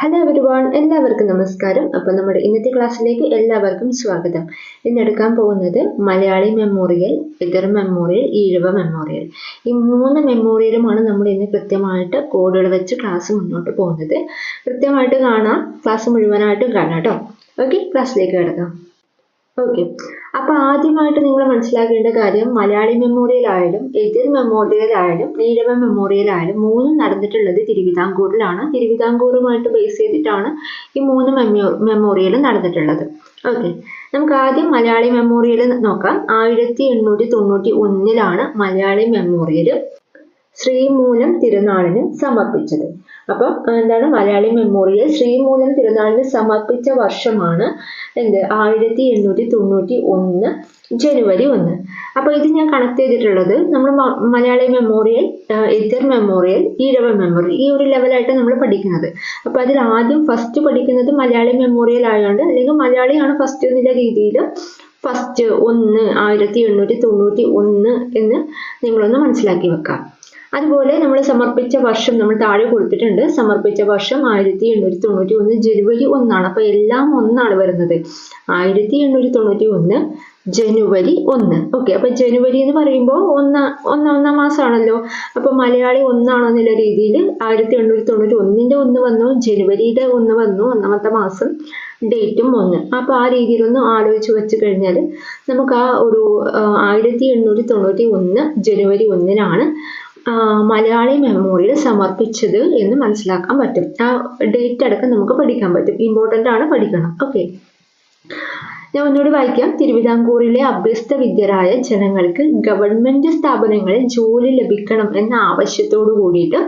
Hello everyone, എല്ലാവർക്കും നമസ്കാരം. അപ്പോൾ നമ്മുടെ ഇന്നത്തെ ക്ലാസ്സിലേക്ക് എല്ലാവർക്കും സ്വാഗതം. ഇന്നെടുക്കാൻ പോകുന്നത് മലയാളി മെമ്മോറിയൽ, എതിർ മെമ്മോറിയൽ, ഈഴവ മെമ്മോറിയൽ. ഈ 3 മെമ്മോറിയലുമാണ് നമ്മൾ ഇന്ന് കൃത്യമായിട്ട് കോഡുകൾ വെച്ച് ക്ലാസ് മുന്നോട്ട് പോകുന്നത്. കൃത്യമായിട്ട് കാണാം, ക്ലാസ് മുഴുവനായിട്ടും കാണാം കേട്ടോ. ഓക്കെ, ക്ലാസ്സിലേക്ക് കിടക്കാം. ഓക്കെ, അപ്പൊ ആദ്യമായിട്ട് നിങ്ങൾ മനസ്സിലാക്കേണ്ട കാര്യം, മലയാളി മെമ്മോറിയൽ ആയാലും എതിർ മെമ്മോറിയൽ ആയാലും ഈഴവ മെമ്മോറിയൽ ആയാലും മൂന്നും നടന്നിട്ടുള്ളത് തിരുവിതാംകൂറിലാണ്. തിരുവിതാംകൂറുമായിട്ട് ബേസ് ചെയ്തിട്ടാണ് ഈ 3 മെമ്മോറിയലും നടന്നിട്ടുള്ളത്. ഓക്കെ, നമുക്ക് ആദ്യം മലയാളി മെമ്മോറിയൽ നോക്കാം. 1891 മലയാളി മെമ്മോറിയൽ ശ്രീമൂലം തിരുനാളിന് സമർപ്പിച്ചത്. അപ്പം എന്താണ് മലയാളി മെമ്മോറിയൽ ശ്രീമൂലം തിരുനാളിന് സമർപ്പിച്ച വർഷമാണ് 1891 ജനുവരി 1. അപ്പൊ ഇത് ഞാൻ കണക്ട് ചെയ്തിട്ടുള്ളത് നമ്മൾ മലയാളി മെമ്മോറിയൽ, എതിർ മെമ്മോറിയൽ, ഈഴവ മെമ്മോറിയൽ ഈ ഒരു ലെവലായിട്ട് നമ്മൾ പഠിക്കുന്നത്. അപ്പൊ അതിൽ ആദ്യം ഫസ്റ്റ് പഠിക്കുന്നത് മലയാളി മെമ്മോറിയൽ ആയതുകൊണ്ട്, അല്ലെങ്കിൽ മലയാളിയാണ് ഫസ്റ്റ് എന്നുള്ള രീതിയിൽ ഫസ്റ്റ് 1891 എന്ന് നിങ്ങളൊന്ന് മനസ്സിലാക്കി വെക്കാം. അതുപോലെ നമ്മൾ സമർപ്പിച്ച വർഷം നമ്മൾ താഴെ കൊടുത്തിട്ടുണ്ട്. സമർപ്പിച്ച വർഷം 1891 ജനുവരി 1. അപ്പൊ എല്ലാം ഒന്നാണ് വരുന്നത്. 1891 ജനുവരി 1. ഓക്കെ, അപ്പൊ ജനുവരി എന്ന് പറയുമ്പോൾ ഒന്നാം മാസമാണല്ലോ. അപ്പൊ മലയാളി ഒന്നാണെന്നുള്ള രീതിയിൽ 1891 1 വന്നു, ജനുവരിയുടെ 1 വന്നു, ഒന്നാമത്തെ മാസം, ഡേറ്റും 1. അപ്പൊ ആ രീതിയിലൊന്ന് ആലോചിച്ച് വെച്ച് കഴിഞ്ഞാൽ നമുക്ക് ആ ഒരു 1891 ജനുവരി 1 മലയാളി മെമ്മോറിയൽ സമർപ്പിച്ചത് എന്ന് മനസ്സിലാക്കാൻ പറ്റും. ആ ഡേറ്റ് അടക്കം നമുക്ക് പഠിക്കാൻ പറ്റും. ഇമ്പോർട്ടൻ്റ് ആണ്, പഠിക്കണം. ഓക്കെ, ഞാൻ ഒന്നുകൂടി വായിക്കാം. തിരുവിതാംകൂറിലെ അഭ്യസ്ത വിദ്യരായ ജനങ്ങൾക്ക് ഗവൺമെന്റ് സ്ഥാപനങ്ങളിൽ ജോലി ലഭിക്കണം എന്ന ആവശ്യത്തോടു കൂടിയിട്ട്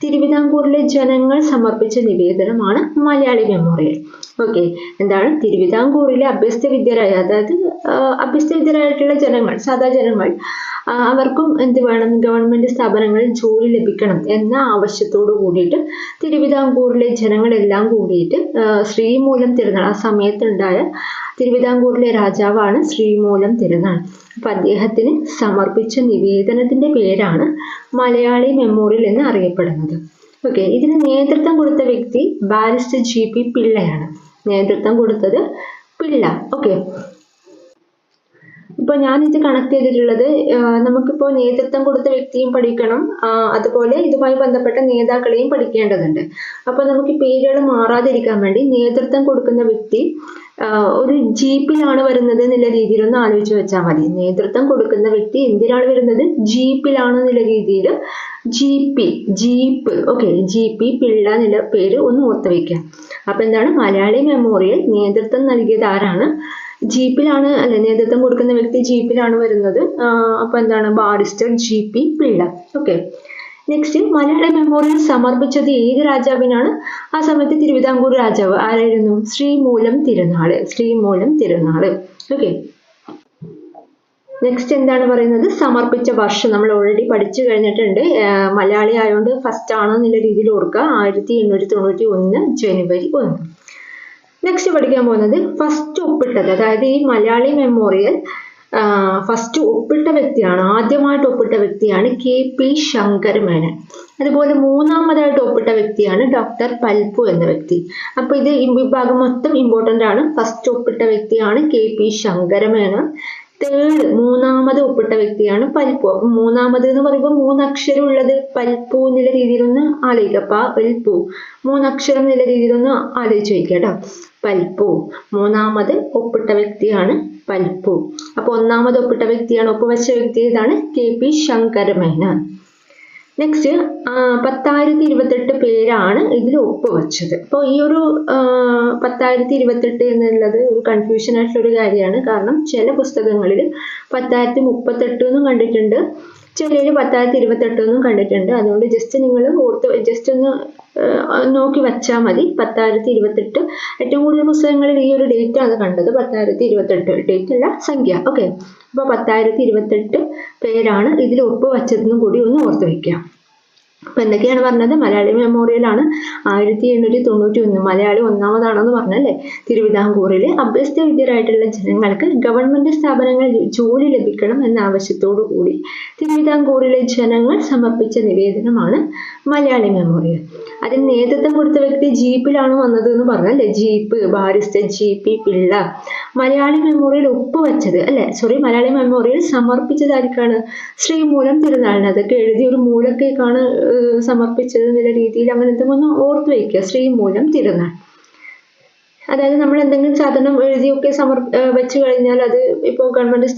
തിരുവിതാംകൂറിലെ ജനങ്ങൾ സമർപ്പിച്ച നിവേദനമാണ് മലയാളി മെമ്മോറിയൽ. ഓക്കെ, എന്താണ് തിരുവിതാംകൂറിലെ അഭ്യസ്ത വിദ്യരായ, അതായത് അഭ്യസ്ത വിദ്യരായിട്ടുള്ള ജനങ്ങൾ, സാധാ ജനങ്ങൾ, അവർക്കും എന്ത് വേണം, ഗവൺമെന്റ് സ്ഥാപനങ്ങളിൽ ജോലി ലഭിക്കണം എന്ന ആവശ്യത്തോടു കൂടിയിട്ട് തിരുവിതാംകൂറിലെ ജനങ്ങളെല്ലാം കൂടിയിട്ട് ശ്രീമൂലം തിരുനാൾ, ആ സമയത്തുണ്ടായ തിരുവിതാംകൂറിലെ രാജാവാണ് ശ്രീമൂലം തിരുനാൾ. അപ്പൊ അദ്ദേഹത്തിന് സമർപ്പിച്ച നിവേദനത്തിന്റെ പേരാണ് മലയാളി മെമ്മോറിയൽ എന്ന് അറിയപ്പെടുന്നത്. ഓക്കെ, ഇതിന് നേതൃത്വം കൊടുത്ത വ്യക്തി ബാരിസ്റ്റർ GP പിള്ളയാണ്. നേതൃത്വം കൊടുത്തത് പിള്ള. ഓക്കെ, ഇപ്പൊ ഞാൻ ഇത് കണക്ട് ചെയ്തിട്ടുള്ളത്, നമുക്കിപ്പോ നേതൃത്വം കൊടുത്ത വ്യക്തിയും പഠിക്കണം, അതുപോലെ ഇതുമായി ബന്ധപ്പെട്ട നേതാക്കളെയും പഠിക്കേണ്ടതുണ്ട്. അപ്പൊ നമുക്ക് പേരുകൾ മാറാതിരിക്കാൻ വേണ്ടി നേതൃത്വം കൊടുക്കുന്ന വ്യക്തി ഒരു ജീപ്പിലാണ് വരുന്നത് എന്നുള്ള രീതിയിൽ ഒന്ന് ആലോചിച്ച് വെച്ചാൽ മതി. നേതൃത്വം കൊടുക്കുന്ന വ്യക്തി എന്തിനാണ് വരുന്നത്, ജീപ്പിലാണ് എന്നുള്ള രീതിയിൽ ജീപ്പ്. ഓക്കെ, GP പിള്ള എന്നുള്ള പേര് ഒന്ന് ഓർത്ത് വയ്ക്കാം. അപ്പൊ എന്താണ് മലയാളി മെമ്മോറിയൽ നേതൃത്വം നൽകിയത് ആരാണ്, ജീപ്പിലാണ്, അല്ലെ, നേതൃത്വം കൊടുക്കുന്ന വ്യക്തി ജീപ്പിലാണ് വരുന്നത്. അപ്പൊ എന്താണ് barrister GP Pillai. Okay, next Malayali memorial സമർപ്പിച്ചത് ഏത് രാജാവിനാണ്? ആ സമയത്ത് തിരുവിതാംകൂർ രാജാവ് ആരായിരുന്നു? ശ്രീമൂലം തിരുനാള്. ഓക്കെ, നെക്സ്റ്റ് എന്താണ് പറയുന്നത്, സമർപ്പിച്ച വർഷം നമ്മൾ ഓൾറെഡി പഠിച്ചു കഴിഞ്ഞിട്ടുണ്ട്. മലയാളി ആയതുകൊണ്ട് ഫസ്റ്റ് ആണെന്നുള്ള രീതിയിൽ ഓർക്കുക. 1891 ജനുവരി 1. നെക്സ്റ്റ് പഠിക്കാൻ പോകുന്നത് ഫസ്റ്റ് ഒപ്പിട്ടത്, അതായത് ഈ മലയാളി മെമ്മോറിയൽ ഫസ്റ്റ് ഒപ്പിട്ട വ്യക്തിയാണ്, ആദ്യമായിട്ട് ഒപ്പിട്ട വ്യക്തിയാണ് KP ശങ്കരമേനോൻ. അതുപോലെ മൂന്നാമതായിട്ട് ഒപ്പിട്ട വ്യക്തിയാണ് ഡോക്ടർ പൽപു എന്ന വ്യക്തി. അപ്പൊ ഇത് ഈ വിഭാഗം മൊത്തം ഇമ്പോർട്ടൻ്റ് ആണ്. ഫസ്റ്റ് ഒപ്പിട്ട വ്യക്തിയാണ് KP ശങ്കരമേനോൻ. മൂന്നാമത് ഒപ്പിട്ട വ്യക്തിയാണ് പൽപു. അപ്പൊ മൂന്നാമത് എന്ന് പറയുമ്പോൾ 3 അക്ഷരം ഉള്ളത് പൽപു എന്നുള്ള രീതിയിലൊന്ന് ആലോചിക്കുക. പൽപു 3 അക്ഷരം എന്നുള്ള രീതിയിലൊന്ന് ആലോചിച്ച് വയ്ക്കുക കേട്ടോ. പൽപു മൂന്നാമത് ഒപ്പിട്ട വ്യക്തിയാണ് പൽപു. അപ്പൊ ഒന്നാമത് ഒപ്പിട്ട വ്യക്തിയാണ്, ഒപ്പുവെച്ച വ്യക്തി ഏതാണ്? KP ശങ്കരമേനോൻ. നെക്സ്റ്റ് 10,028 പേരാണ് ഇതിൽ ഒപ്പുവെച്ചത്. അപ്പോൾ ഈ ഒരു 10,028 എന്നുള്ളത് ഒരു കൺഫ്യൂഷൻ ആയിട്ടുള്ള ഒരു കാര്യമാണ്. കാരണം ചില പുസ്തകങ്ങളിൽ 10,038 എന്നും കണ്ടിട്ടുണ്ട്, ചിലയിൽ 10,028 എന്നും കണ്ടിട്ടുണ്ട്. അതുകൊണ്ട് ജസ്റ്റ് നിങ്ങൾ ജസ്റ്റ് ഒന്ന് നോക്കി വെച്ചാൽ മതി. 10,028 ഏറ്റവും കൂടുതൽ പുസ്തകങ്ങളിൽ ഈ ഒരു ഡേറ്റ് ആണ് കണ്ടത്, 10,028 ഡേറ്റ് അല്ല, സംഖ്യ. ഓക്കെ, അപ്പൊ 10,028 പേരാണ് ഇതിൽ ഒപ്പ് വച്ചതെന്നും കൂടി ഒന്ന് ഓർത്ത് വെക്കാം. അപ്പൊ എന്തൊക്കെയാണ് പറഞ്ഞത്? മലയാളി മെമ്മോറിയലാണ് 1891, മലയാളി ഒന്നാമതാണെന്ന് പറഞ്ഞല്ലേ. തിരുവിതാംകൂറിലെ അഭ്യസ്ത വിദ്യരായിട്ടുള്ള ജനങ്ങൾക്ക് ഗവൺമെന്റ് സ്ഥാപനങ്ങളിൽ ജോലി ലഭിക്കണം എന്ന ആവശ്യത്തോടു കൂടി തിരുവിതാംകൂറിലെ ജനങ്ങൾ സമർപ്പിച്ച നിവേദനമാണ് മലയാളി മെമ്മോറിയൽ. അതിന് നേതൃത്വം കൊടുത്ത വ്യക്തി ജീപ്പിലാണ് വന്നത് എന്ന് പറഞ്ഞല്ലേ. Jeep, barrister GP Pillai. Malayali memorial ഒപ്പുവെച്ചത് മലയാളി മെമ്മോറിയൽ സമർപ്പിച്ചതായിരിക്കാണ് ശ്രീമൂലം തിരുനാളിന്. അതൊക്കെ എഴുതി ഒരു മൂലക്കേക്കാണ് സമർപ്പിച്ചത് എന്നുള്ള രീതിയിൽ അങ്ങനെ എന്തെങ്കിലും ഓർത്തു വയ്ക്കുക. ശ്രീമൂലം തിരുനാൾ. അതായത് നമ്മൾ എന്തെങ്കിലും സാധനം എഴുതിയൊക്കെ വെച്ച് കഴിഞ്ഞാൽ അത് ഇപ്പോൾ ഗവൺമെന്റ്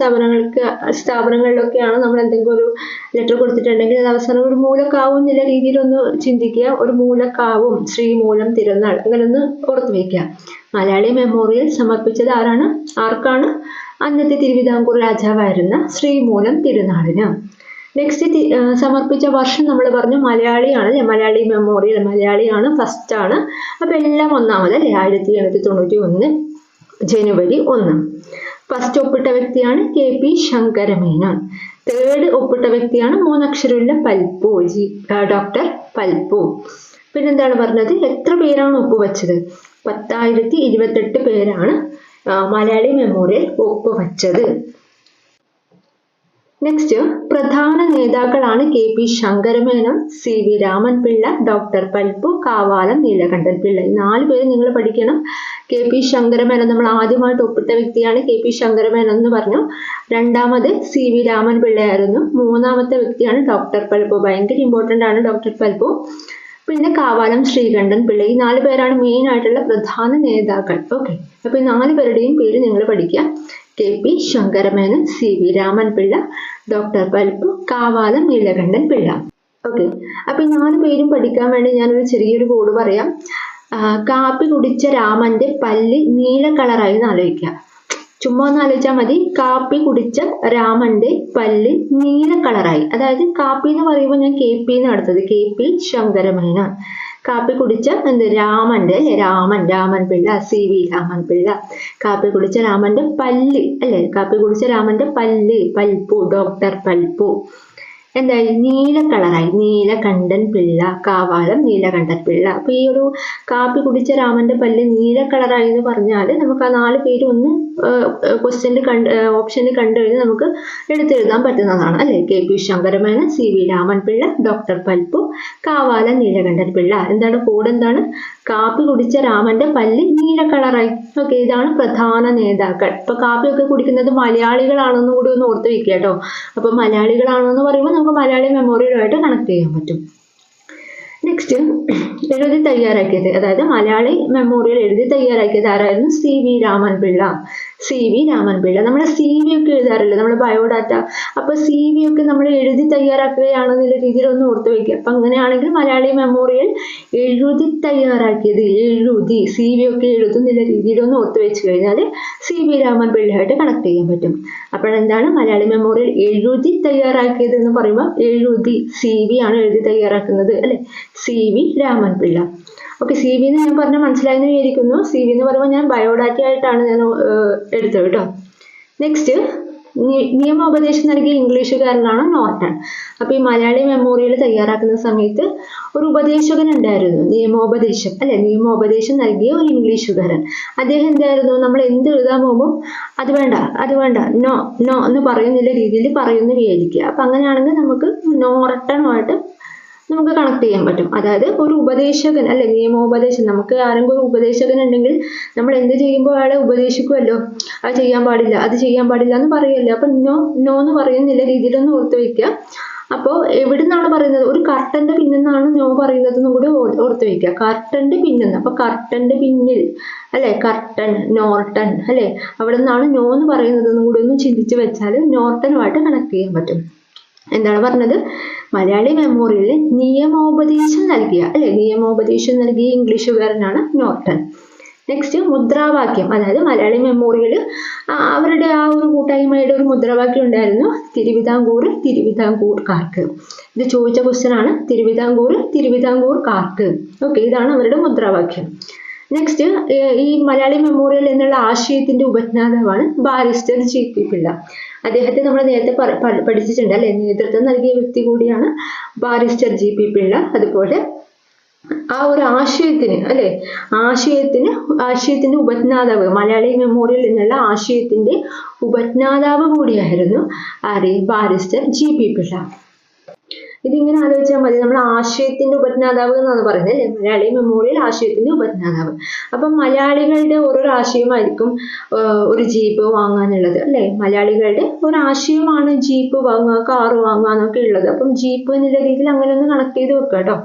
സ്ഥാപനങ്ങളിലൊക്കെയാണ് നമ്മൾ എന്തെങ്കിലും ഒരു ലെറ്റർ കൊടുത്തിട്ടുണ്ടെങ്കിൽ അത് അവസാനം ഒരു മൂലക്കാവും എന്നുള്ള രീതിയിലൊന്ന് ചിന്തിക്കുക. ഒരു മൂലക്കാവും, ശ്രീമൂലം തിരുനാൾ, അങ്ങനെ ഒന്ന് ഓർത്തു വയ്ക്കുക. മലയാളി മെമ്മോറിയൽ സമർപ്പിച്ചത് ആർക്കാണ്? അന്നത്തെ തിരുവിതാംകൂർ രാജാവായിരുന്ന ശ്രീമൂലം തിരുനാളിന്. നെക്സ്റ്റ് സമർപ്പിച്ച വർഷം നമ്മൾ പറഞ്ഞു മലയാളിയാണ് അല്ലെ. മലയാളി മെമ്മോറിയൽ മലയാളിയാണ്, ഫസ്റ്റ് ആണ്. അപ്പൊ എല്ലാം ഒന്നാമത് അല്ലെ. 1891 ജനുവരി 1. ഫസ്റ്റ് ഒപ്പിട്ട വ്യക്തിയാണ് KP ശങ്കരമേനോൻ. തേർഡ് ഒപ്പിട്ട വ്യക്തിയാണ് 3 അക്ഷരമുള്ള പൽപ്പു, ഡോക്ടർ പൽപ്പു. പിന്നെന്താണ് പറഞ്ഞത്? എത്ര പേരാണ് ഒപ്പുവെച്ചത്? 10,028 പേരാണ് മലയാളി മെമ്മോറിയൽ ഒപ്പുവെച്ചത്. നെക്സ്റ്റ് പ്രധാന നേതാക്കളാണ് KP Sankara Menon, CV Raman Pillai, doctor Palpu, Kavalam Neelakantan Pillai. ഈ 4 പേര് നിങ്ങൾ പഠിക്കണം. KP ശങ്കരമേനോൻ നമ്മൾ ആദ്യമായിട്ട് ഒപ്പിട്ട വ്യക്തിയാണ് KP ശങ്കരമേനോൻ എന്ന് പറഞ്ഞു. രണ്ടാമത് CV രാമൻപിള്ളയായിരുന്നു. മൂന്നാമത്തെ വ്യക്തിയാണ് ഡോക്ടർ പൽപ്പു. ഭയങ്കര ഇമ്പോർട്ടന്റ് ആണ് ഡോക്ടർ പൽപ്പു. പിന്നെ കാവാലം ശ്രീകണ്ഠൻ പിള്ള. ഈ 4 പേരാണ് മെയിൻ ആയിട്ടുള്ള പ്രധാന നേതാക്കൾ. ഓക്കെ, അപ്പൊ ഈ 4 പേരുടെയും പേര് നിങ്ങൾ പഠിക്കുക. KP Sankara Menon, CV Raman Pillai, doctor Palpu, Kavalam Neelakantan Pillai. Okay, അപ്പൊ ഈ 4 പേരും പഠിക്കാൻ വേണ്ടി ഞാനൊരു ചെറിയൊരു കോഡ് പറയാം. കാപ്പി കുടിച്ച രാമന്റെ പല്ല് നീല കളറായി എന്ന് ആലോചിക്കുക. ചുമ്മാ ഒന്ന് ആലോചിച്ചാൽ മതി. കാപ്പി കുടിച്ച രാമന്റെ പല്ല് നീല കളറായി. അതായത് കാപ്പി എന്ന് പറയുമ്പോൾ ഞാൻ KP എന്ന് അടുത്തത് KP ശങ്കരമേനോൻ. കാപ്പി കുടിച്ച രാമന്റെ രാമൻപിള്ള, CV രാമൻപിള്ള. കാപ്പി കുടിച്ച രാമന്റെ പല്ല് കാപ്പി കുടിച്ച രാമന്റെ പല്ല് പൽപ്പു, ഡോക്ടർ പൽപ്പു. എന്തായി? നീല കളറായി. നീലകണ്ഠൻ പിള്ള, കാവാലം നീലകണ്ഠൻ പിള്ള. അപ്പൊ ഈ ഒരു കാപ്പി കുടിച്ച രാമന്റെ പല്ല് നീല കളറായി എന്ന് പറഞ്ഞാൽ നമുക്ക് ആ 4 പേര് ഒന്ന് ഓപ്ഷനിൽ കണ്ടു കഴിഞ്ഞാൽ നമുക്ക് എടുത്തെഴുതാൻ പറ്റുന്നതാണ് അല്ലെ. KP Sankara Menon, CV Raman Pillai, doctor Palpu, Kavalam Neelakantan Pillai. എന്താണ് കോഡ്? എന്താണ്? കാപ്പി കുടിച്ച രാമന്റെ പല്ല് നീല കളറായി. ഓക്കെ, ഇതാണ് പ്രധാന നേതാക്കൾ. ഇപ്പൊ കാപ്പിയൊക്കെ കുടിക്കുന്നത് മലയാളികളാണെന്നും കൂടി ഒന്ന് ഓർത്ത് വെക്കുക കേട്ടോ. അപ്പൊ മലയാളികളാണെന്ന് പറയുമ്പോൾ നമുക്ക് മലയാളി മെമ്മോറിയലുമായിട്ട് കണക്ട് ചെയ്യാൻ പറ്റും. നെക്സ്റ്റ് എഴുതി തയ്യാറാക്കിയത്, അതായത് മലയാളി മെമ്മോറിയൽ എഴുതി തയ്യാറാക്കിയത് ആരായിരുന്നു? CV രാമൻപിള്ള. നമ്മൾ CV ഒക്കെ എഴുതാറില്ല, നമ്മുടെ ബയോഡാറ്റ. അപ്പൊ CV ഒക്കെ നമ്മൾ എഴുതി തയ്യാറാക്കുകയാണെന്നുള്ള രീതിയിൽ ഒന്ന് ഓർത്ത് വയ്ക്കുക. അപ്പൊ അങ്ങനെയാണെങ്കിൽ മലയാളി മെമ്മോറിയൽ എഴുതി തയ്യാറാക്കിയത്, CV ഒക്കെ എഴുതുന്നുള്ള രീതിയിൽ ഒന്ന് ഓർത്ത് വെച്ച് കഴിഞ്ഞാൽ CV രാമൻപിള്ളയായിട്ട് കണക്ട് ചെയ്യാൻ പറ്റും. അപ്പോഴെന്താണ് മലയാളി മെമ്മോറിയൽ എഴുതി തയ്യാറാക്കിയത് എന്ന് പറയുമ്പോൾ CV ആണ് എഴുതി തയ്യാറാക്കുന്നത് അല്ലെ. CV രാമൻപിള്ള. ഓക്കെ, CV എന്ന് ഞാൻ പറഞ്ഞാൽ മനസ്സിലായെന്ന് വിചാരിക്കുന്നു. CV എന്ന് പറയുമ്പോൾ ഞാൻ ബയോഡാറ്റ ആയിട്ടാണ് ഞാൻ എടുത്തത് കേട്ടോ. നെക്സ്റ്റ് നിയമോപദേശം നൽകിയ ഇംഗ്ലീഷുകാരനാണ് നോർട്ടൺ. അപ്പൊ ഈ മലയാളി മെമ്മോറിയൽ തയ്യാറാക്കുന്ന സമയത്ത് ഒരു ഉപദേശകൻ ഉണ്ടായിരുന്നു, നിയമോപദേശം നൽകിയ ഒരു ഇംഗ്ലീഷുകാരൻ. അദ്ദേഹം എന്തായിരുന്നു? നമ്മൾ എന്ത് എഴുതാൻ പോകുമ്പോൾ അത് വേണ്ട നോ എന്ന് പറയുന്നില്ല രീതിയിൽ പറയുന്ന വിചാരിക്കുക. അപ്പൊ അങ്ങനെയാണെങ്കിൽ നമുക്ക് നോർട്ടണുമായിട്ട് നമുക്ക് കണക്ട് ചെയ്യാൻ പറ്റും. അതായത് ഒരു ഉപദേശകൻ നിയമോപദേശം. നമുക്ക് ആരെങ്കിലും ഒരു ഉപദേശകൻ ഉണ്ടെങ്കിൽ നമ്മൾ എന്ത് ചെയ്യുമ്പോൾ അയാളെ ഉപദേശിക്കുമല്ലോ. അത് ചെയ്യാൻ പാടില്ല എന്ന് പറയുമല്ലോ. അപ്പൊ നോ എന്ന് പറയുന്നില്ല രീതിയിലൊന്ന് ഓർത്ത് വെക്കുക. അപ്പോൾ എവിടുന്നാണ് പറയുന്നത്? ഒരു കർട്ടന്റെ പിന്നിന്നാണ് നോ പറയുന്നത് എന്നും കൂടി ഓർത്ത് വെക്കുക. കർട്ടന്റെ പിന്നിന്ന്. അപ്പൊ കർട്ടന്റെ പിന്നിൽ കർട്ടൻ, നോർട്ടൺ അവിടെ നിന്നാണ് നോ എന്ന് പറയുന്നത് എന്നും കൂടി ഒന്ന് ചിന്തിച്ച് വെച്ചാൽ നോർട്ടനുമായിട്ട് കണക്ട് ചെയ്യാൻ പറ്റും. എന്താണ് പറഞ്ഞത്? മലയാളി മെമ്മോറിയലിൽ നിയമോപദേശം നൽകിയ ഇംഗ്ലീഷുകാരനാണ് നോർട്ടൺ. നെക്സ്റ്റ് മുദ്രാവാക്യം. അതായത് മലയാളി മെമ്മോറിയൽ അവരുടെ ആ ഒരു കൂട്ടായ്മയുടെ ഒരു മുദ്രാവാക്യം ഉണ്ടായിരുന്നു, തിരുവിതാംകൂർക്കാർക്ക്. ഇത് ചോദിച്ച ക്വസ്റ്റ്യൻ ആണ്. തിരുവിതാംകൂർക്കാർക്ക്. ഓക്കെ, ഇതാണ് അവരുടെ മുദ്രാവാക്യം. നെക്സ്റ്റ് ഈ മലയാളി മെമ്മോറിയൽ എന്നുള്ള ആശയത്തിന്റെ ഉപജ്ഞാതാവാണ് ബാരിസ്റ്റർ GP പിള്ള. അദ്ദേഹത്തെ നമ്മൾ നേരത്തെ പഠിച്ചിട്ടുണ്ട് അല്ലെ, നേതൃത്വം നൽകിയ വ്യക്തി കൂടിയാണ് ബാരിസ്റ്റർ GP പിള്ള. അതുപോലെ ആ ഒരു ആശയത്തിന് അല്ലെ, ആശയത്തിന്റെ ഉപജ്ഞാതാവ്, മലയാളി മെമ്മോറിയൽ എന്നുള്ള ആശയത്തിന്റെ ഉപജ്ഞാതാവ് കൂടിയായിരുന്നു ആര്, ബാരിസ്റ്റർ GP പിള്ള. ഇതിങ്ങനെ ആലോചിച്ചാൽ മതി, നമ്മൾ ആശയത്തിന്റെ ഉപജ്ഞാതാവ് എന്നാണ് പറയുന്നത് അല്ലെ, മലയാളി മെമ്മോറിയൽ ആശയത്തിന്റെ ഉപജ്ഞാതാവ്. അപ്പം മലയാളികളുടെ ഓരോ ആശയമായിരിക്കും ഒരു ജീപ്പ് വാങ്ങാനുള്ളത് അല്ലെ, മലയാളികളുടെ ഒരു ആശയമാണ് ജീപ്പ് വാങ്ങുക, കാറ് വാങ്ങുക എന്നൊക്കെ ഉള്ളത്. അപ്പം ജീപ്പ് എന്നുള്ള രീതിയിൽ അങ്ങനെ ഒന്ന് കണക്ട് ചെയ്ത് വെക്കുക കേട്ടോ.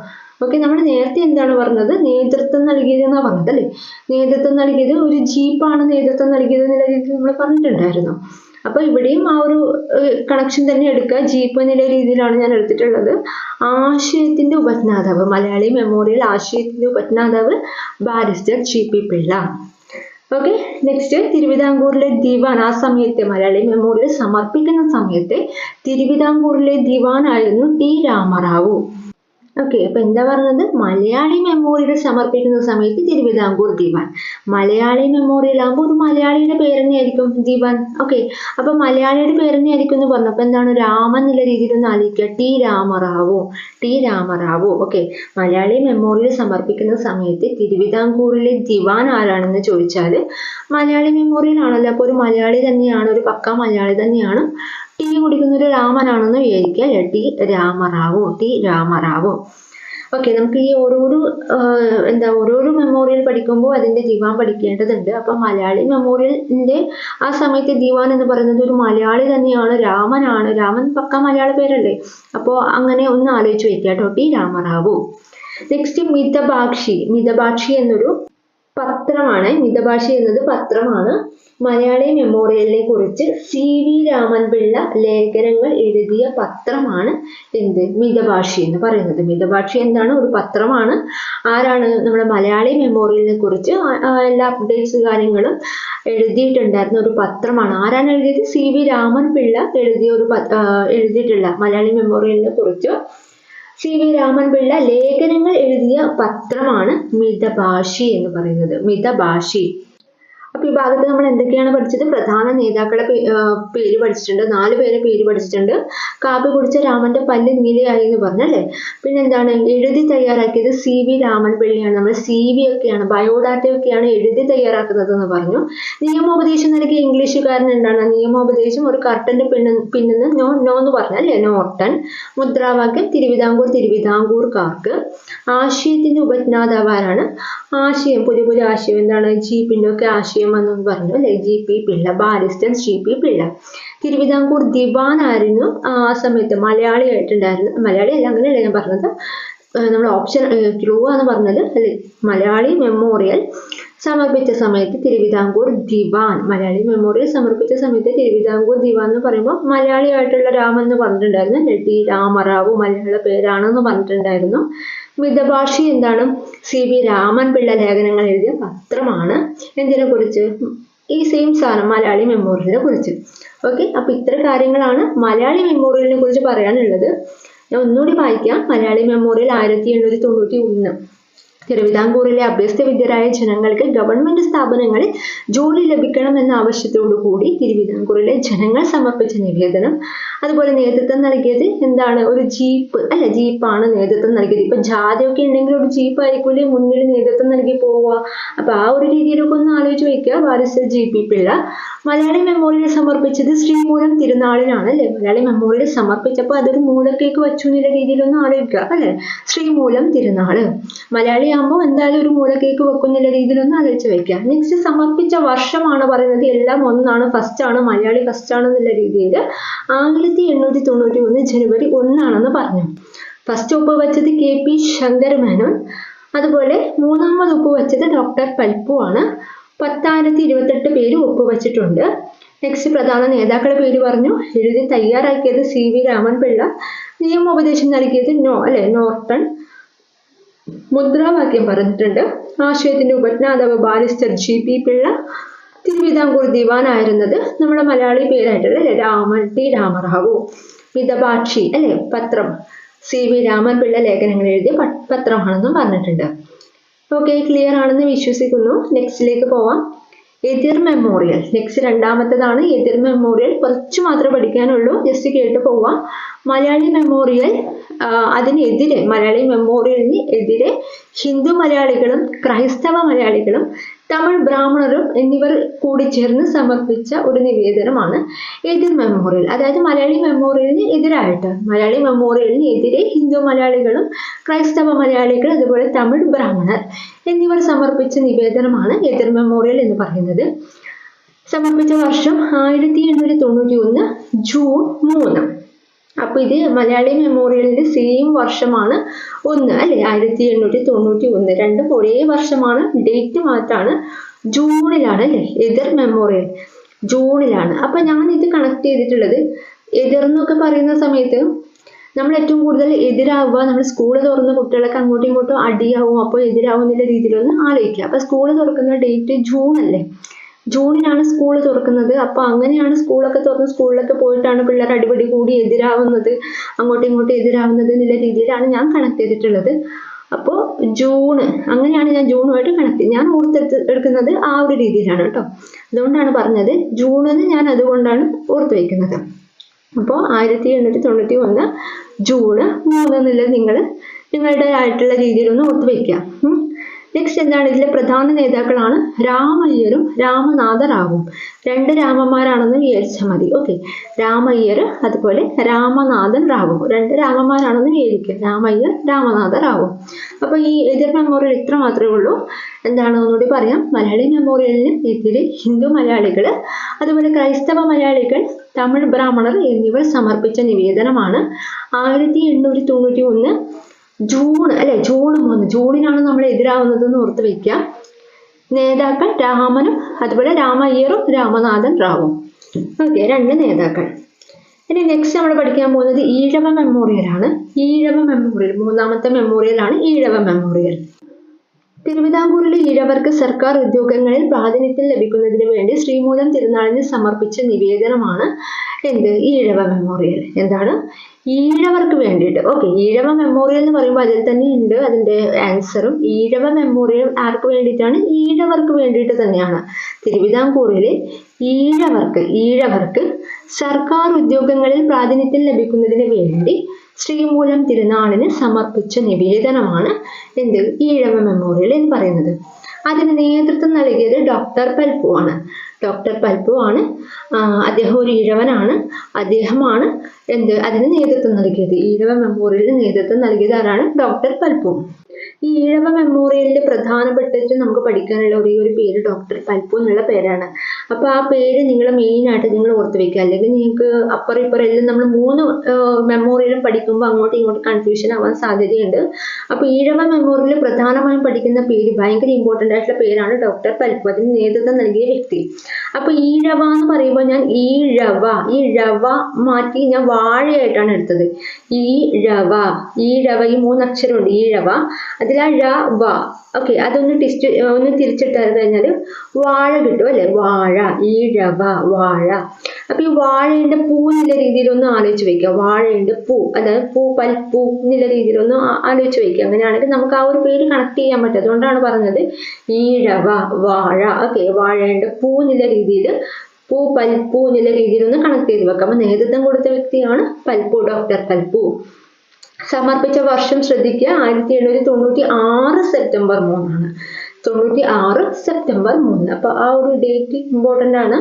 ഓക്കെ, നമ്മൾ നേരത്തെ എന്താണ് പറഞ്ഞത്, നേതൃത്വം നൽകിയത് എന്നാണ് പറഞ്ഞത് അല്ലെ, നേതൃത്വം നൽകിയത് ഒരു ജീപ്പാണ് നേതൃത്വം നൽകിയത് എന്നുള്ള രീതിയിൽ നമ്മൾ പറഞ്ഞിട്ടുണ്ടായിരുന്നു. അപ്പൊ ഇവിടെയും ആ ഒരു കണക്ഷൻ തന്നെ എടുക്കുക, ജീപ്പ് എന്നുള്ള രീതിയിലാണ് ഞാൻ എടുത്തിട്ടുള്ളത്. ആശയത്തിന്റെ ഉപജ്ഞാതാവ്, മലയാളി മെമ്മോറിയൽ ആശയത്തിന്റെ ഉപജ്ഞാതാവ് barrister GP Pillai. Okay, next തിരുവിതാംകൂറിലെ ദിവാൻ, ആ സമയത്തെ മലയാളി മെമ്മോറിയൽ സമർപ്പിക്കുന്ന സമയത്തെ തിരുവിതാംകൂറിലെ ദിവാനായിരുന്നു T രാമറാവു. ഓക്കെ, അപ്പൊ എന്താ പറഞ്ഞത്, മലയാളി മെമ്മോറിയൽ സമർപ്പിക്കുന്ന സമയത്ത് തിരുവിതാംകൂർ ദിവാൻ. മലയാളി മെമ്മോറിയൽ ആകുമ്പോൾ ഒരു മലയാളിയുടെ പേര് തന്നെയായിരിക്കും ദിവാൻ. ഓക്കെ, അപ്പൊ മലയാളിയുടെ പേര് തന്നെയായിരിക്കും എന്ന് പറഞ്ഞപ്പോൾ എന്താണ്, രാമൻ എന്നുള്ള രീതിയിൽ ഒന്ന് ആലോചിക്കുക, T Rama Rao. Okay, Malayali memorial സമർപ്പിക്കുന്ന സമയത്ത് തിരുവിതാംകൂറിലെ ദിവാൻ ആരാണെന്ന് ചോദിച്ചാൽ മലയാളി മെമ്മോറിയൽ ആണല്ലോ, അപ്പൊ ഒരു മലയാളി തന്നെയാണ്, ഒരു പക്ക മലയാളി തന്നെയാണ്. ടീ കുടിക്കുന്ന ഒരു രാമനാണെന്ന് വിചാരിക്കുക, ടി രാമറാവു. ഓക്കെ, നമുക്ക് ഈ ഓരോരോ മെമ്മോറിയൽ പഠിക്കുമ്പോൾ അതിന്റെ ദിവാൻ പഠിക്കേണ്ടതുണ്ട്. അപ്പൊ മലയാളി മെമ്മോറിയലിന്റെ ആ സമയത്തെ ദിവാൻ എന്ന് പറയുന്നത് ഒരു മലയാളി തന്നെയാണ്, രാമനാണ്. രാമൻ പക്ക മലയാള പേരല്ലേ, അപ്പോൾ അങ്ങനെ ഒന്ന് ആലോചിച്ച് വെക്കുക കേട്ടോ, ടി രാമറാവു. നെക്സ്റ്റ് മിതഭാക്ഷി എന്നൊരു പത്രമാണ്. മിതഭാഷി എന്നത് പത്രമാണ്. മലയാളി മെമ്മോറിയലിനെ കുറിച്ച് CV രാമൻപിള്ള ലേഖനങ്ങൾ എഴുതിയ പത്രമാണ് മിതഭാഷി എന്ന് പറയുന്നത്. മിതഭാഷി എന്താണ്, ഒരു പത്രമാണ്. ആരാണ്, നമ്മുടെ മലയാളി മെമ്മോറിയലിനെ കുറിച്ച് എല്ലാ അപ്ഡേറ്റ്സ് കാര്യങ്ങളും എഴുതിയിട്ടുണ്ടായിരുന്ന ഒരു പത്രമാണ്. ആരാണ് എഴുതിയത്, CV രാമൻപിള്ള എഴുതിയിട്ടുള്ള മലയാളി മെമ്മോറിയലിനെ കുറിച്ച് CV രാമൻപിള്ള ലേഖനങ്ങൾ എഴുതിയ പത്രമാണ് മിതഭാഷി എന്ന് പറയുന്നത്, മിതഭാഷി. അപ്പൊ ഈ ഭാഗത്ത് നമ്മൾ എന്തൊക്കെയാണ് പഠിച്ചത്, പ്രധാന നേതാക്കളുടെ പേര് പഠിച്ചിട്ടുണ്ട്, 4 പേരെ പേര് പഠിച്ചിട്ടുണ്ട്. കാപ്പി കുടിച്ച രാമന്റെ പല്ല് നീലയായി എന്ന് പറഞ്ഞല്ലേ. പിന്നെന്താണ്, എഴുതി തയ്യാറാക്കിയത് CV രാമൻപിള്ളയാണ്. നമ്മൾ CV ഒക്കെയാണ്, ബയോഡാറ്റ ഒക്കെയാണ് എഴുതി തയ്യാറാക്കുന്നത് എന്ന് പറഞ്ഞു. നിയമോപദേശം നൽകിയ ഇംഗ്ലീഷുകാരൻ എന്താണ്, നിയമോപദേശം ഒരു കർട്ടന്റെ പിന്നിന്ന് നോ എന്ന് പറഞ്ഞല്ലേ, നോർട്ടൺ. മുദ്രാവാക്യം തിരുവിതാംകൂർക്കാർക്ക്. ആശയത്തിന്റെ ഉപജ്ഞാതാവാരാണ്, ആശയം പുതിയ ആശയം എന്താണ്, ജീപ്പിന്റെ ഒക്കെ ആശയം എന്നൊന്ന് പറഞ്ഞു അല്ലെ, GP Pillai, barrister GP Pillai. Thiruvithamkoor ദിവാൻ ആയിരുന്നു ആ സമയത്ത്, മലയാളി ആയിട്ടുണ്ടായിരുന്നു. മലയാളി അല്ല, അങ്ങനെയല്ല ഞാൻ പറഞ്ഞത്, നമ്മൾ ഓപ്ഷൻ ക്ലൂ ആണ് പറഞ്ഞത് അല്ലെ. മലയാളി മെമ്മോറിയൽ സമർപ്പിച്ച സമയത്ത് തിരുവിതാംകൂർ ദിവാൻ, മലയാളി മെമ്മോറിയൽ സമർപ്പിച്ച സമയത്ത് തിരുവിതാംകൂർ ദിവാൻ എന്ന് പറയുമ്പോൾ മലയാളി ആയിട്ടുള്ള രാമൻ എന്ന് പറഞ്ഞിട്ടുണ്ടായിരുന്നു. ടി രാമറാവു മലയാള പേരാണെന്ന് പറഞ്ഞിട്ടുണ്ടായിരുന്നു. മിതഭാഷി എന്താണ്, CV രാമൻപിള്ള ലേഖനങ്ങൾ എഴുതിയ പത്രമാണ്. എന്തിനെ കുറിച്ച്, ഈ സെയിം സാധനം മലയാളി മെമ്മോറിയലിനെ കുറിച്ച്. ഓക്കെ, അപ്പൊ ഇത്ര കാര്യങ്ങളാണ് മലയാളി മെമ്മോറിയലിനെ കുറിച്ച് പറയാനുള്ളത്. ഞാൻ ഒന്നുകൂടി വായിക്കാം. മലയാളി മെമ്മോറിയൽ 1891. തിരുവിതാംകൂറിലെ അഭ്യസ്തവിദ്യരായ ജനങ്ങൾക്ക് ഗവൺമെന്റ് സ്ഥാപനങ്ങളിൽ ജോലി ലഭിക്കണം എന്ന ആവശ്യത്തോടു കൂടി തിരുവിതാംകൂറിലെ ജനങ്ങൾ സമർപ്പിച്ച നിവേദനം. അതുപോലെ നേതൃത്വം നൽകിയത് എന്താണ്, ഒരു ജീപ്പ് അല്ലെ, ജീപ്പാണ് നേതൃത്വം നൽകിയത്. ഇപ്പൊ ജാഥയൊക്കെ ഉണ്ടെങ്കിൽ ഒരു ജീപ്പ് ആയിരിക്കൂലേ മുന്നിൽ നേതൃത്വം നൽകി പോവുക. അപ്പൊ ആ ഒരു രീതിയിലൊക്കെ ഒന്ന് ആലോചിച്ച് വയ്ക്കുക. Barrister GP Pillai. Malayali memorial സമർപ്പിച്ചത് ശ്രീമൂലം തിരുനാളിനാണ് അല്ലെ. മലയാളി മെമ്മോറിയൽ സമർപ്പിച്ചപ്പോൾ അതൊരു മൂലക്കേക്ക് വച്ചു എന്നുള്ള രീതിയിലൊന്ന് ആലോചിക്കുക അല്ലെ. ശ്രീമൂലം തിരുനാള് മലയാളി ആകുമ്പോൾ എന്തായാലും ഒരു മൂലക്കേക്ക് വെക്കുന്നുള്ള രീതിയിലൊന്ന് ആലോചിച്ച് വെക്കുക. നെക്സ്റ്റ് സമർപ്പിച്ച വർഷമാണ് പറയുന്നത്. എല്ലാം ഒന്നാണ്, ഫസ്റ്റ് ആണ്, മലയാളി ഫസ്റ്റ് ആണെന്നുള്ള രീതിയിൽ 1891 ജനുവരി 1 പറഞ്ഞു. ഫസ്റ്റ് ഒപ്പ് വെച്ചത് KP ശങ്കരമേനോൻ. അതുപോലെ മൂന്നാമത് ഒപ്പ് വെച്ചത് ഡോക്ടർ പൽപ്പു ആണ്. 10,028 പേര് ഒപ്പുവെച്ചിട്ടുണ്ട്. നെക്സ്റ്റ് പ്രധാന നേതാക്കളുടെ പേര് പറഞ്ഞു. എഴുതി തയ്യാറാക്കിയത് CV രാമൻപിള്ള. നിയമോപദേശം നൽകിയത് നോർട്ടൺ. മുദ്രാവാക്യം പറഞ്ഞിട്ടുണ്ട്. ആശയത്തിന്റെ ഉപജ്ഞാതാവ് ബാരിസ്റ്റർ GP പിള്ള. തിരുവിതാംകൂർ ദിവാനായിരുന്നത് നമ്മുടെ മലയാളി പേരായിട്ടുള്ള T രാമറാവു. മിതഭാഷി പത്രം CV രാമൻപിള്ള ലേഖനങ്ങൾ എഴുതിയ പത്രമാണെന്നും പറഞ്ഞിട്ടുണ്ട്. ഓക്കെ, ക്ലിയർ ആണെന്ന് വിശ്വസിക്കുന്നു. നെക്സ്റ്റിലേക്ക് പോവാം. എതിർ മെമ്മോറിയൽ. നെക്സ്റ്റ് രണ്ടാമത്തേതാണ് എതിർ മെമ്മോറിയൽ. കുറച്ച് മാത്രമേ പഠിക്കാനുള്ളൂ, ജസ്റ്റ് കേട്ട് പോവാം. മലയാളി മെമ്മോറിയൽ, അതിനെതിരെ മലയാളി മെമ്മോറിയലിന് എതിരെ ഹിന്ദു മലയാളികളും ക്രൈസ്തവ മലയാളികളും തമിഴ് ബ്രാഹ്മണരും എന്നിവർ കൂടി ചേർന്ന് സമർപ്പിച്ച ഒരു നിവേദനമാണ് എതിർ മെമ്മോറിയൽ. അതായത് മലയാളി മെമ്മോറിയലിന് എതിരായിട്ട്, മലയാളി മെമ്മോറിയലിന് എതിരെ ഹിന്ദു മലയാളികളും ക്രൈസ്തവ മലയാളികൾ അതുപോലെ തമിഴ് ബ്രാഹ്മണർ എന്നിവർ സമർപ്പിച്ച നിവേദനമാണ് എതിർ മെമ്മോറിയൽ എന്ന് പറയുന്നത്. സമർപ്പിച്ച വർഷം 1891 ജൂൺ 3. അപ്പൊ ഇത് മലയാളി മെമ്മോറിയലിന്റെ സെയിം വർഷമാണ് ഒന്ന് അല്ലെ, 1891. രണ്ടും ഒരേ വർഷമാണ്, ഡേറ്റ് മാറ്റാണ്. ജൂണിലാണ് അല്ലെ എതിർ മെമ്മോറിയൽ, ജൂണിലാണ്. അപ്പൊ ഞാൻ ഇത് കണക്ട് ചെയ്തിട്ടുള്ളത്, എതിർ എന്നൊക്കെ പറയുന്ന സമയത്ത് നമ്മൾ ഏറ്റവും കൂടുതൽ എതിരാവുക, നമ്മൾ സ്കൂൾ തുറന്ന കുട്ടികളൊക്കെ അങ്ങോട്ടും ഇങ്ങോട്ടും അടിയാവും, അപ്പോൾ എതിരാവും എന്നുള്ള രീതിയിലൊന്ന് ആലോചിക്കുക. അപ്പൊ സ്കൂൾ തുറക്കുന്ന ഡേറ്റ് ജൂൺ അല്ലേ, ജൂണിനാണ് സ്കൂൾ തുറക്കുന്നത്. അപ്പൊ അങ്ങനെയാണ് സ്കൂളൊക്കെ തുറന്ന് സ്കൂളിലൊക്കെ പോയിട്ടാണ് പിള്ളേർ അടിപൊളി കൂടി എതിരാവുന്നത്, അങ്ങോട്ടും ഇങ്ങോട്ടും എതിരാവുന്നത് എന്നുള്ള രീതിയിലാണ് ഞാൻ കണക്ട് ചെയ്തിട്ടുള്ളത്. അപ്പോൾ ജൂണ്, അങ്ങനെയാണ് ഞാൻ ജൂണുമായിട്ട് കണക്ട്, ഞാൻ ഓർത്തെടുക്കുന്നത് ആ ഒരു രീതിയിലാണ് കേട്ടോ. അതുകൊണ്ടാണ് പറഞ്ഞത് ജൂണെന്ന്, ഞാൻ അതുകൊണ്ടാണ് ഓർത്ത് വയ്ക്കുന്നത്. അപ്പോൾ 1891 ജൂണ് 3 എന്നുള്ളത് നിങ്ങളുടേതായിട്ടുള്ള രീതിയിലൊന്ന് ഓർത്ത് വയ്ക്കുക. നെക്സ്റ്റ് എന്താണ്, ഇതിലെ പ്രധാന നേതാക്കളാണ് രാമയ്യരും രാമനാഥ റാവുവും. 2 രാമന്മാരാണെന്ന് വിചാരിച്ചാൽ മതി. ഓക്കെ, രാമയ്യർ അതുപോലെ രാമനാഥൻ റാവു, 2 രാമന്മാരാണെന്ന് വിചാരിക്കുക, രാമയ്യർ രാമനാഥ റാവു. അപ്പൊ ഈ എതിർ മെമ്മോറിയൽ ഇത്ര മാത്രമേ ഉള്ളൂ. എന്താണ് ഒന്നുകൂടി പറയാം. മലയാളി മെമ്മോറിയലിന് എതിരെ ഹിന്ദു മലയാളികൾ അതുപോലെ ക്രൈസ്തവ മലയാളികൾ തമിഴ് ബ്രാഹ്മണർ എന്നിവർ സമർപ്പിച്ച നിവേദനമാണ് 1891 ജൂൺ അല്ലെ, ജൂൺ 3. ജൂണിനാണ് നമ്മൾ എതിരാവുന്നതെന്ന് ഓർത്ത് വയ്ക്കാം. നേതാക്കൾ രാമനും അതുപോലെ രാമയ്യറും രാമനാഥൻ റാവും. ഓക്കെ, 2 നേതാക്കൾ. ഇനി നെക്സ്റ്റ് നമ്മൾ പഠിക്കാൻ പോകുന്നത് ഈഴവ മെമ്മോറിയൽ ആണ്. ഈഴവ മെമ്മോറിയൽ, 3ാമത്തെ മെമ്മോറിയൽ ആണ് ഈഴവ മെമ്മോറിയൽ. തിരുവിതാംകൂറിലെ ഈഴവർക്ക് സർക്കാർ ഉദ്യോഗങ്ങളിൽ പ്രാതിനിധ്യം ലഭിക്കുന്നതിന് വേണ്ടി ശ്രീമൂലം തിരുനാളിന് സമർപ്പിച്ച നിവേദനമാണ് ഈഴവ മെമ്മോറിയൽ. എന്താണ്, ഈഴവർക്ക് വേണ്ടിയിട്ട്. ഓക്കെ, ഈഴവ മെമ്മോറിയൽ എന്ന് പറയുമ്പോൾ അതിൽ തന്നെ ഉണ്ട് അതിന്റെ ആൻസറും. ഈഴവ മെമ്മോറിയൽ ആർക്ക് വേണ്ടിയിട്ടാണ്? ഈഴവർക്ക് വേണ്ടിയിട്ട് തന്നെയാണ്. തിരുവിതാംകൂറിലെ ഈഴവർക്ക് സർക്കാർ ഉദ്യോഗങ്ങളിൽ പ്രാതിനിധ്യം ലഭിക്കുന്നതിന് വേണ്ടി ശ്രീമൂലം തിരുനാളിന് സമർപ്പിച്ച നിവേദനമാണ് ഈഴവ മെമ്മോറിയൽ എന്ന് പറയുന്നത്. അതിന് നേതൃത്വം നൽകിയത് ഡോക്ടർ പൽപ്പു ആണ്. ഡോക്ടർ പൽപ്പു ആണ്, അദ്ദേഹം ഒരു ഈഴവനാണ്. അദ്ദേഹമാണ് അതിന് നേതൃത്വം നൽകിയത്. ഈഴവ മെമ്മോറിയലിന് നേതൃത്വം നൽകിയത് ആരാണ്? ഡോക്ടർ പൽപ്പു. ഈ ഈഴവ മെമ്മോറിയലിൽ പ്രധാനപ്പെട്ടിട്ട് നമുക്ക് പഠിക്കാനുള്ള ഒരേ ഒരു പേര് ഡോക്ടർ പൽപ്പു എന്നുള്ള പേരാണ്. അപ്പൊ ആ പേര് നിങ്ങൾ മെയിൻ ആയിട്ട് നിങ്ങൾ ഓർത്ത് വെക്കുക, അല്ലെങ്കിൽ നിങ്ങൾക്ക് അപ്പുറം ഇപ്പുറം എല്ലാം നമ്മൾ 3 മെമ്മോറിയലും പഠിക്കുമ്പോൾ അങ്ങോട്ടും ഇങ്ങോട്ടും കൺഫ്യൂഷൻ ആവാൻ സാധ്യതയുണ്ട്. അപ്പൊ ഈഴവ മെമ്മോറിയൽ പ്രധാനമായും പഠിക്കുന്ന പേര്, ഭയങ്കര ഇമ്പോർട്ടൻ്റ് ആയിട്ടുള്ള പേരാണ് ഡോക്ടർ പൽപ്പു, അതിന് നേതൃത്വം നൽകിയ വ്യക്തി. അപ്പൊ ഈഴവ എന്ന് പറയുമ്പോൾ ഞാൻ ഈ രവ മാറ്റി ഞാൻ വാഴയായിട്ടാണ് എടുത്തത്. ഈഴവ ഈ 3 അക്ഷരമുണ്ട്, ഈഴവ, അതിൽ ആ ഴ വ. ഓക്കെ, അതൊന്ന് തിരിച്ചിട്ട് കഴിഞ്ഞാൽ വാഴ കിട്ടും അല്ലെ, വാഴ, ഈഴവ വാഴ. അപ്പൊ ഈ വാഴയുടെ പൂ എന്നുള്ള രീതിയിലൊന്ന് ആലോചിച്ച് വെക്കുക. വാഴയുടെ പൂ, അതായത് പൽപ്പൂ എന്നുള്ള രീതിയിലൊന്ന് ആലോചിച്ച് വെക്കുക. അങ്ങനെയാണെങ്കിൽ നമുക്ക് ആ ഒരു പേര് കണക്ട് ചെയ്യാൻ പറ്റും. അതുകൊണ്ടാണ് പറഞ്ഞത് ഈഴവ വാഴ. ഓക്കെ, വാഴയുടെ പൂ എന്നുള്ള രീതിയിൽ, പൽപ്പൂ എന്നുള്ള രീതിയിൽ ഒന്ന് കണക്ട് ചെയ്ത് വെക്കാം. അപ്പൊ നേതൃത്വം കൊടുത്ത വ്യക്തിയാണ് പൽപ്പു, ഡോക്ടർ പൽപ്പു. സമർപ്പിച്ച വർഷം ശ്രദ്ധിക്കുക, 1896 സെപ്റ്റംബർ 3 ആണ്. 96 സെപ്റ്റംബർ 3. അപ്പൊ ആ ഒരു ഡേറ്റ് ഇമ്പോർട്ടൻ്റ് ആണ്.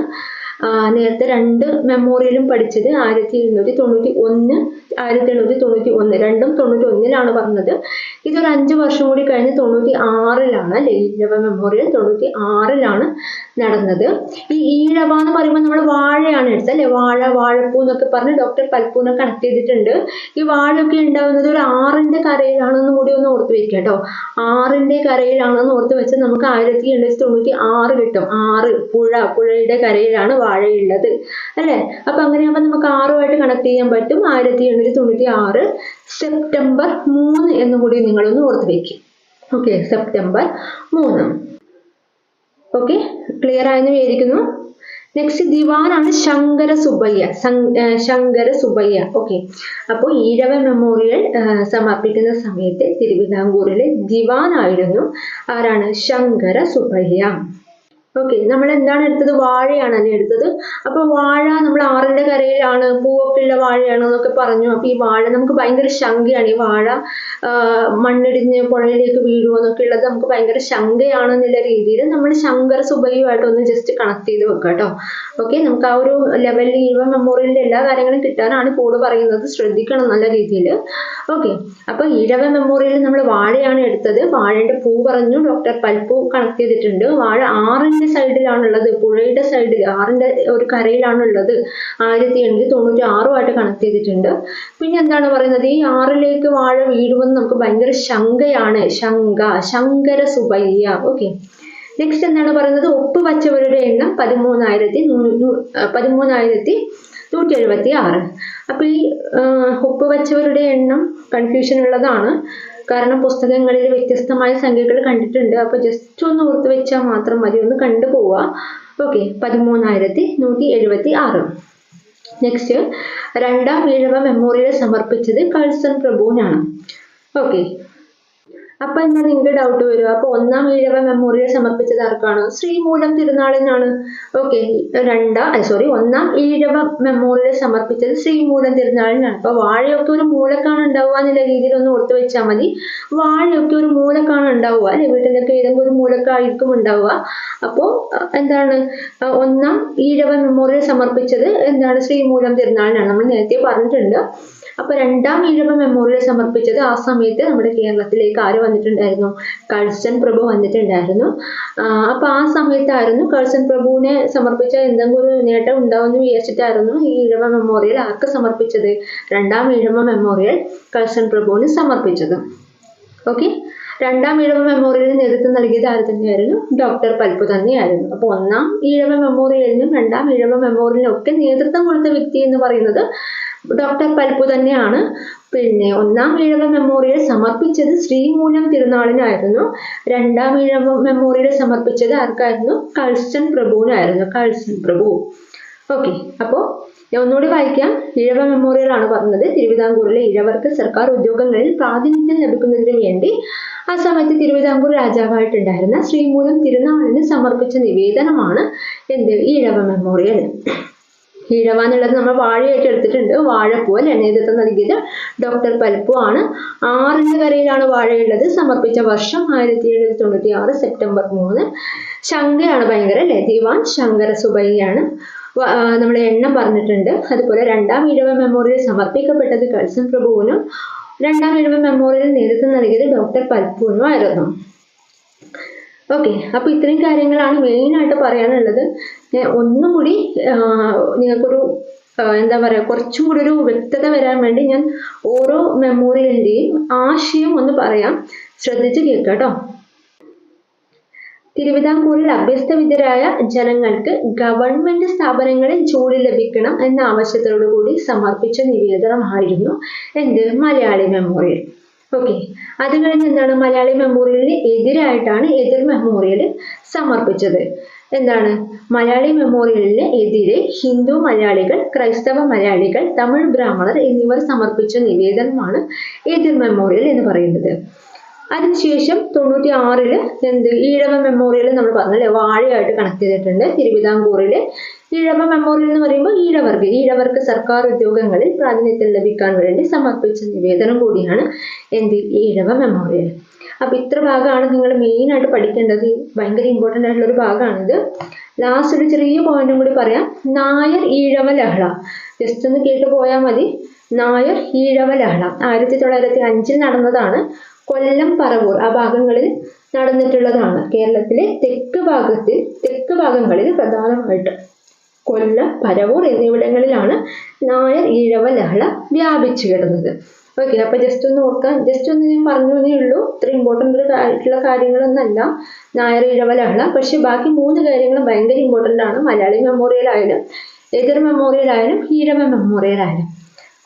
നേരത്തെ 2 മെമ്മോറിയലും പഠിച്ചത് 1891, 1891, രണ്ടും 91-ലാണ് പറഞ്ഞത്. ഇതൊരു 5 വർഷം കൂടി കഴിഞ്ഞ് 96-ലാണ് അല്ലെ, ഈഴവ മെമ്മോറിയൽ 96-ലാണ് നടന്നത്. ഈ ഈഴവ എന്ന് പറയുമ്പോൾ നമ്മൾ വാഴയാണ് എടുത്തത് അല്ലെ, വാഴപ്പൂ എന്നൊക്കെ പറഞ്ഞ് ഡോക്ടർ പൽപ്പൂനെ കണക്ട് ചെയ്തിട്ടുണ്ട്. ഈ വാഴയൊക്കെ ഉണ്ടാവുന്നത് ഒരു 6-ന്റെ കരയിലാണെന്നും കൂടി ഒന്ന് ഓർത്ത് വെക്കുക കേട്ടോ. 6-ന്റെ കരയിലാണെന്ന് ഓർത്ത് വെച്ചാൽ നമുക്ക് 1896 കിട്ടും. 6 പുഴയുടെ കരയിലാണ് വാഴയുള്ളത് അല്ലെ. അപ്പൊ അങ്ങനെയാകുമ്പോൾ നമുക്ക് 6-ആയിട്ട് കണക്ട് ചെയ്യാൻ പറ്റും. 1896 സെപ്റ്റംബർ 3 എന്നും കൂടി നിങ്ങളൊന്ന് ഓർത്ത് വെക്കും. Okay, September 3. ഓക്കെ, ക്ലിയർ ആയെന്ന് വിചാരിക്കുന്നു. നെക്സ്റ്റ് ദിവാനാണ് ശങ്കര സുബയ്യ. ശങ്കര സുബയ്യ. ഓക്കെ, അപ്പോൾ ഈഴവ മെമ്മോറിയൽ സമർപ്പിക്കുന്ന സമയത്ത് തിരുവിതാംകൂറിലെ ദിവാനായിരുന്നു ആരാണ്? ശങ്കര സുബയ്യ. ഓക്കെ, നമ്മൾ എന്താണ് എടുത്തത്? വാഴയാണല്ലേ എടുത്തത്. അപ്പൊ വാഴ നമ്മൾ ആറിന്റെ കരയിലാണ്, പൂവൊക്കെ ഉള്ള വാഴയാണ് എന്നൊക്കെ പറഞ്ഞു. അപ്പൊ ഈ വാഴ നമുക്ക് ഭയങ്കര ശങ്കയാണ്. ഈ വാഴ മണ്ണിടിഞ്ഞ് പുഴയിലേക്ക് വീഴുമോ എന്നൊക്കെ ഉള്ളത് നമുക്ക് ഭയങ്കര ശങ്കയാണെന്നുള്ള രീതിയിൽ നമ്മൾ ശങ്കര സുബയ്യുമായിട്ട് ഒന്ന് ജസ്റ്റ് കണക്ട് ചെയ്ത് വെക്കുക കേട്ടോ. ഓക്കെ, നമുക്ക് ആ ഒരു ലെവലിൽ ഈഴവ മെമ്മോറിയലിന്റെ എല്ലാ കാര്യങ്ങളും കിട്ടാനാണ് കോഡ് പറയുന്നത്, ശ്രദ്ധിക്കണം നല്ല രീതിയിൽ. ഓക്കെ, അപ്പൊ ഈഴവ മെമ്മോറിയലിൽ നമ്മൾ വാഴയാണ് എടുത്തത്. വാഴയുടെ പൂ പറഞ്ഞു, ഡോക്ടർ പൽപ്പു കണക്ട് ചെയ്തിട്ടുണ്ട്. വാഴ ആറിന്റെ സൈഡിലാണുള്ളത്, പുഴയുടെ സൈഡിൽ ആറിന്റെ ഒരു കരയിലാണുള്ളത്. 1896 കണക്ട് ചെയ്തിട്ടുണ്ട്. പിന്നെ എന്താണ് പറയുന്നത്? ഈ ആറിലേക്ക് വാഴ വീഴുമെന്ന് നമുക്ക് ഭയങ്കര ശങ്കയാണ്. ശങ്കര സുബയ്യ. ഓക്കെ, നെക്സ്റ്റ് എന്താണ് പറയുന്നത്? ഒപ്പ് വച്ചവരുടെ എണ്ണം 13,176. അപ്പൊ ഈ ഒപ്പ് വച്ചവരുടെ എണ്ണം കൺഫ്യൂഷൻ ഉള്ളതാണ്. കാരണം പുസ്തകങ്ങളിൽ വ്യത്യസ്തമായ സംഖ്യകൾ കണ്ടിട്ടുണ്ട്. അപ്പൊ ജസ്റ്റ് ഒന്ന് ഓർത്ത് വെച്ചാൽ മാത്രം മതി, ഒന്ന് കണ്ടുപോവുക. ഓക്കെ, 13,176. നെക്സ്റ്റ്, രണ്ടാം ഈഴവ മെമ്മോറിയൽ സമർപ്പിച്ചത് കഴ്സൺ പ്രഭുവിനാണ്. ഓക്കെ, അപ്പൊ എന്താ നിങ്ങൾക്ക് ഡൗട്ട് വരിക? അപ്പൊ ഒന്നാം ഈഴവ മെമ്മോറിയൽ സമർപ്പിച്ചത് ആർക്കാണ്? ശ്രീമൂലം തിരുനാളിനാണ്. ഓക്കെ, ഒന്നാം ഈഴവ മെമ്മോറിയൽ സമർപ്പിച്ചത് ശ്രീമൂലം തിരുനാളിനാണ്. അപ്പൊ വാഴയൊക്കെ ഒരു മൂലക്കാണ് ഉണ്ടാവുക എന്നുള്ള രീതിയിൽ ഒന്ന് ഓർത്ത് വെച്ചാൽ മതി. വാഴയൊക്കെ ഒരു മൂലക്കാണ് ഉണ്ടാവുക അല്ലെ, വീട്ടിലൊക്കെ ഏതെങ്കിലും ഒരു മൂലക്കായിരിക്കും ഉണ്ടാവുക. അപ്പോ എന്താണ് ഒന്നാം ഈഴവ മെമ്മോറിയൽ സമർപ്പിച്ചത് എന്താണ്? ശ്രീമൂലം തിരുനാളിനാണ്, നമ്മൾ നേരത്തെ പറഞ്ഞിട്ടുണ്ട്. അപ്പൊ രണ്ടാം ഈഴവ മെമ്മോറിയൽ സമർപ്പിച്ചത് ആ സമയത്ത് നമ്മുടെ കേരളത്തിലേക്ക് ആര് വന്നിട്ടുണ്ടായിരുന്നു? കഴ്സൺ പ്രഭു വന്നിട്ടുണ്ടായിരുന്നു. അപ്പൊ ആ സമയത്തായിരുന്നു കഴ്സൺ പ്രഭുവിനെ സമർപ്പിച്ച എന്തെങ്കിലും ഒരു നേട്ടം ഉണ്ടാവുമെന്ന് വിചാരിച്ചിട്ടായിരുന്നു ഈ ഈഴവ മെമ്മോറിയൽ ആർക്ക് സമർപ്പിച്ചത്? രണ്ടാം ഈഴവ മെമ്മോറിയൽ കഴ്സൺ പ്രഭുവിന് സമർപ്പിച്ചത്. ഓക്കെ, രണ്ടാം ഈഴവ മെമ്മോറിയലിന് നേതൃത്വം നൽകിയത് ആര് തന്നെയായിരുന്നു? ഡോക്ടർ പൽപ്പു തന്നെയായിരുന്നു. അപ്പൊ ഒന്നാം ഈഴവ മെമ്മോറിയലിനും രണ്ടാം ഈഴവ മെമ്മോറിയലിനും ഒക്കെ നേതൃത്വം കൊടുത്ത വ്യക്തി എന്ന് പറയുന്നത് ഡോക്ടർ പൽപ്പു തന്നെയാണ്. പിന്നെ ഒന്നാം ഈഴവ മെമ്മോറിയൽ സമർപ്പിച്ചത് ശ്രീമൂലം തിരുനാളിനായിരുന്നു. രണ്ടാം ഈഴവ മെമ്മോറിയൽ സമർപ്പിച്ചത് ആർക്കായിരുന്നു? കഴ്സൺ പ്രഭുവിനായിരുന്നു. കഴ്സൺ പ്രഭു. ഓക്കെ, അപ്പോ ഞാൻ ഒന്നുകൂടി വായിക്കാം. ഈഴവ മെമ്മോറിയൽ ആണ് പറഞ്ഞത്. തിരുവിതാംകൂറിലെ ഈഴവർക്ക് സർക്കാർ ഉദ്യോഗങ്ങളിൽ പ്രാതിനിധ്യം ലഭിക്കുന്നതിന് വേണ്ടി ആ സമയത്ത് തിരുവിതാംകൂർ രാജാവായിട്ടുണ്ടായിരുന്ന ശ്രീമൂലം തിരുനാളിന് സമർപ്പിച്ച നിവേദനമാണ് എന്ത്? ഈഴവ മെമ്മോറിയൽ. ഈഴവ എന്നുള്ളത് നമ്മൾ വാഴയായിട്ട് എടുത്തിട്ടുണ്ട്. വാഴപ്പൂ അല്ലെ, നേതൃത്വം നൽകിയത് ഡോക്ടർ പൽപ്പു ആണ്. ആറിന്റെ കരയിലാണ് വാഴയുള്ളത്. സമർപ്പിച്ച വർഷം 1796 സെപ്റ്റംബർ 3. ശങ്കയാണ് ഭയങ്കര അല്ലെ, ദിവാൻ ശങ്കര സുബയ്യാണ്. നമ്മൾ എണ്ണം പറഞ്ഞിട്ടുണ്ട്. അതുപോലെ രണ്ടാം ഈഴവ മെമ്മോറിയൽ സമർപ്പിക്കപ്പെട്ടത് കഴ്സൺ പ്രഭുവിനും രണ്ടാം ഈഴവ മെമ്മോറിയൽ നേതൃത്വം നൽകിയത് ഡോക്ടർ പൽപ്പുവിനും ആയിരുന്നു. ഓക്കെ, അപ്പൊ ഇത്രയും കാര്യങ്ങളാണ് മെയിൻ ആയിട്ട് പറയാനുള്ളത്. ഒന്നും കൂടി നിങ്ങൾക്കൊരു എന്താ പറയുക, കുറച്ചും കൂടി ഒരു വ്യക്തത വരാൻ വേണ്ടി ഞാൻ ഓരോ മെമ്മോറിയലിന്റെയും ആശയം ഒന്ന് പറയാം, ശ്രദ്ധിച്ച് കേൾക്കാം കേട്ടോ. തിരുവിതാംകൂറിൽ അഭ്യസ്തവിദ്യരായ ജനങ്ങൾക്ക് ഗവൺമെന്റ് സ്ഥാപനങ്ങളിൽ ജോലി ലഭിക്കണം എന്ന ആവശ്യത്തോടു കൂടി സമർപ്പിച്ച നിവേദനമായിരുന്നു എന്ത്? മലയാളി മെമ്മോറിയൽ. ഓക്കെ, അത് കഴിഞ്ഞ് എന്താണ്? മലയാളി മെമ്മോറിയലിന് എതിരായിട്ടാണ് എതിർ മെമ്മോറിയൽ സമർപ്പിച്ചത്. എന്താണ്? മലയാളി മെമ്മോറിയലിന് എതിരെ ഹിന്ദു മലയാളികൾ, ക്രൈസ്തവ മലയാളികൾ, തമിഴ് ബ്രാഹ്മണർ എന്നിവർ സമർപ്പിച്ച നിവേദനമാണ് എതിർ മെമ്മോറിയൽ എന്ന് പറയുന്നത്. അതിനുശേഷം 96 എന്ത്? ഈഴവ മെമ്മോറിയൽ നമ്മൾ പറഞ്ഞല്ലേ, വാഴയായിട്ട് കണക്ട് ചെയ്തിട്ടുണ്ട്. തിരുവിതാംകൂറിലെ ഈഴവ മെമ്മോറിയൽ എന്ന് പറയുമ്പോൾ ഈഴവർക്ക് സർക്കാർ ഉദ്യോഗങ്ങളിൽ പ്രാതിനിധ്യം ലഭിക്കാൻ വേണ്ടി സമർപ്പിച്ച നിവേദനം കൂടിയാണ് എന്ത്? ഈഴവ മെമ്മോറിയൽ. അപ്പൊ ഇത്ര ഭാഗമാണ് നിങ്ങൾ മെയിൻ ആയിട്ട് പഠിക്കേണ്ടത്. ഭയങ്കര ഇമ്പോർട്ടൻ്റ് ആയിട്ടുള്ള ഒരു ഭാഗമാണിത്. ലാസ്റ്റ് ഒരു ചെറിയ പോയിന്റും കൂടി പറയാം. നായർ ഈഴവ ലഹള ജസ്റ്റ് ഒന്ന് കേട്ടു പോയാൽ മതി. നായർ ഈഴവ ലഹള 1905 നടന്നതാണ്. കൊല്ലം, പറവൂർ ആ ഭാഗങ്ങളിൽ നടന്നിട്ടുള്ളതാണ്. കേരളത്തിലെ തെക്ക് ഭാഗങ്ങളിൽ പ്രധാനമായിട്ട് കൊല്ലം, പരവൂർ എന്നിവിടങ്ങളിലാണ് നായർ ഈഴവ ലഹള വ്യാപിച്ചു കിടന്നത്. ഓക്കെ, അപ്പൊ ജസ്റ്റ് ഒന്ന് ഓർക്കാൻ, ജസ്റ്റ് ഒന്ന് ഞാൻ പറഞ്ഞു എന്നേ ഉള്ളൂ. ഇത്ര ഇമ്പോർട്ടൻ്റ് ആയിട്ടുള്ള കാര്യങ്ങളൊന്നല്ല നായർ ഈഴവ ലഹള. പക്ഷെ ബാക്കി 3 കാര്യങ്ങളും ഭയങ്കര ഇമ്പോർട്ടൻ്റ് ആണ്. മലയാളി മെമ്മോറിയൽ ആയാലും എതിർ മെമ്മോറിയൽ ആയാലും ഈഴവ മെമ്മോറിയൽ ആയാലും.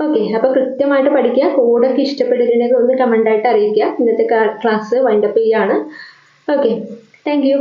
ഓക്കെ, അപ്പൊ കൃത്യമായിട്ട് പഠിക്കുക. കോഡൊക്കെ ഇഷ്ടപ്പെട്ടിട്ടുണ്ടെങ്കിൽ ഒന്ന് കമൻ്റ് ആയിട്ട് അറിയിക്കുക. ഇന്നത്തെ ക്ലാസ് വൈൻഡപ്പ് ചെയ്യാണ്. Okay, thank you.